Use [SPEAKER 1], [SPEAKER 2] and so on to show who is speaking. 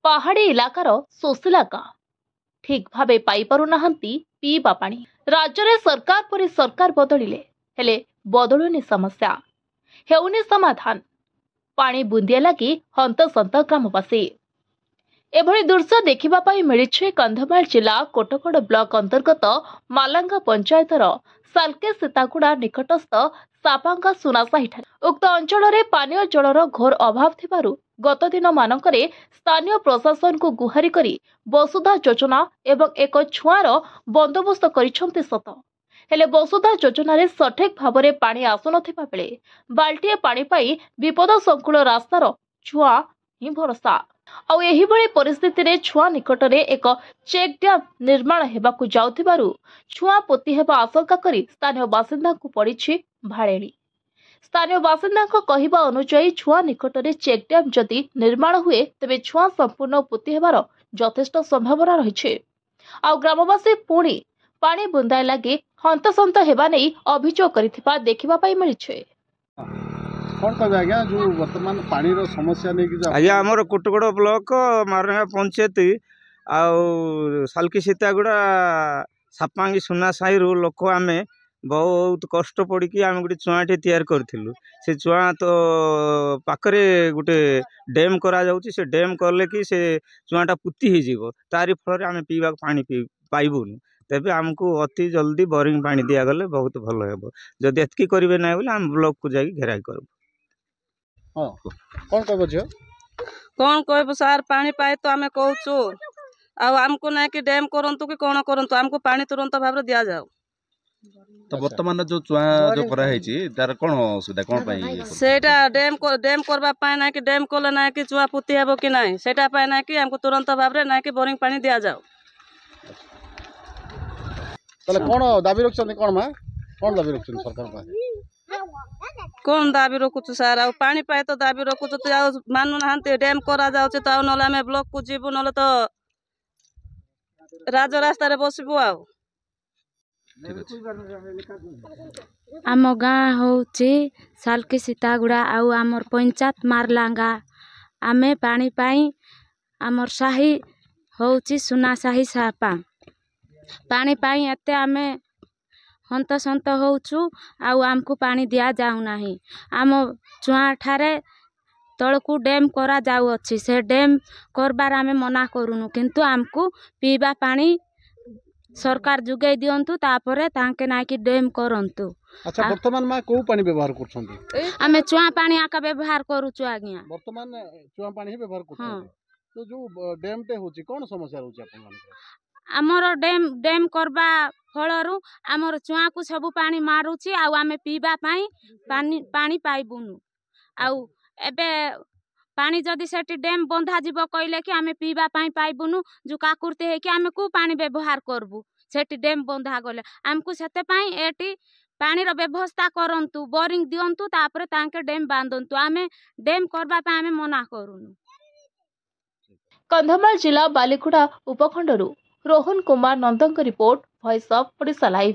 [SPEAKER 1] पहाड़ी इलाकार सोसिला गाँ ठीक भावे पाई पारु नाहंती पीवा पानी। राज्य में सरकार परी सरकार बदलिले हेले बदलुनी समस्या हेउनी समाधान। पानी बुंदिया लगी हंतसंत ग्रामवासी। एभली दृश्य देखिबा पाई मिलिছে कंधमाल जिला कोटगड़ ब्लॉक अंतर्गत मालांगा पंचायतर सालके सीतागुड़ा निकटस्थ सापांगा सुनासाही ठारे। उक्त अंचल में पानीय जलर घोर अभाव थिबारु गत दिन मानकरे स्थानीय प्रशासन को गुहारी करी वसुधा योजना एवं एक छुआर बंदोबस्त करिसेंती सत हेले वसुधा योजना रे सठिक भाव में पानी आसुनथिबा बेले बाल्टीए पानी पाई विपद संकुल रास्तार छुआ ही भरोसा। आउ एही भली परिस्थिति रे छुआ निकट में एक चेक डैम निर्माण हेबाकु जाउथिबारु छुआ पोती हेबा आशंका करी स्थानीय बासिंदा को पड़िछि भाळेणी। स्थानीय बासिंदा कहवा अनुसार छुआ निकट में चेक डैम जदि निर्माण हुए तेबे छुआ संपूर्ण पोती हेबार यथेष्ट संभावना रही। आउ ग्रामवासी पुणी पानी बुंदाए लगे हंतसंत हेबा नै अभियोग करिथिबा देखिबा पाई मिलिছে।
[SPEAKER 2] कौन कहबे आज्ञा जो वर्तमान पानी रो समस्या नै कि
[SPEAKER 3] आज्ञा हमर कोटगड़ ब्लॉक मारंगा पंचायत आउ सालकी सीतागुड़ा सापांगी सुना साही रो लोक आमे बहुत कष्ट पड़ी आम गोटे चुआटे तैयार करूँ। से चुआ तो पाखरे गोटे डैम करा जाउची, से डैम करले कि से चुआटा पुती हो तारी फल आम पीवा पानी पाइबुनु। तेबे आमको अति जल्दी बोरिंग पानी दिया गले बहुत भल हेबो। जदि एतकी करिवे ना बोले आम ब्लॉक को जाई घेराई करब।
[SPEAKER 2] हां कौन कहबो जे
[SPEAKER 4] कौन कहबो सार पानी पाए तो आमे कहूचो आ हमको ना कि डैम करंतु कि कोन करंतु हमको पानी तुरंत भाबरे दिया जाओ।
[SPEAKER 2] तो वर्तमान जो चुआ जो करा है तार कौन असुविधा कौन पाई
[SPEAKER 4] सेटा डैम करबा पाए ना कि डैम कोले ना कि चुआ पुती हेबो कि नाही सेटा पाए ना कि हमको तुरंत भाबरे ना कि बोरिंग पानी दिया जाओ।
[SPEAKER 2] तले कौन दाबी रखछन कौन मा कौन दाबी रखछन सरकार पाए
[SPEAKER 4] कौन दाबी रखुछु सार आ पानी पाए तो दाबी रखुछु तो मानु नाहंते डैम करा जाउचे तो नला में ब्लॉक को जीबु नले तो राज रास्ता रे बसिबु आ।
[SPEAKER 5] आम गाँ होची सालकी सीतागुड़ा आउ आमर पंचायत मारलांगा आमे पानी पाई आमर साही होची सुना साही सापा पानी पाई एते आमे हंतसंत होचु आउ आमको पानी दिया जाउ नाही। आम चुआ ठारे तळकु डैम करा जाउ अछि से डैम करबार आमे मना करूनु किंतु आमको पीबा पानी सरकार जुगाई दियंतु तापरे तांके ना कि डैम करंतु।
[SPEAKER 2] अच्छा वर्तमान मा को पानी व्यवहार करछंती
[SPEAKER 5] आमे चुआ पानी आका व्यवहार करूछु आज्ञा
[SPEAKER 2] वर्तमान चुआ पानी ही व्यवहार करछंती। तो जो डैम ते होची कोन समस्या होची आपन मान
[SPEAKER 5] आमर डैम करबा फलरु आमर चुआ को सब पानी मारुची आउ आमे पीबा पाई पानी पाइबुनु आउ एबे पानी जदि सेठी डैम बंधा जीवो कहले कि आमे पीबा पाई पाइबुनु जो काकुरते है कि आमे को पानी व्यवहार करबु सेठी डैम बंधा गले आमको सेते पाई एटी पानी रो व्यवस्था करंतु बोरिंग दियंतु तापरे तांके डैम बांधंतु आमे डैम करबा पाई आमे मना करूनु।
[SPEAKER 1] कंधमाल जिला बालीगुड़ा उपखंडरू Rohan Kumar Nandan report voice of Odisha live.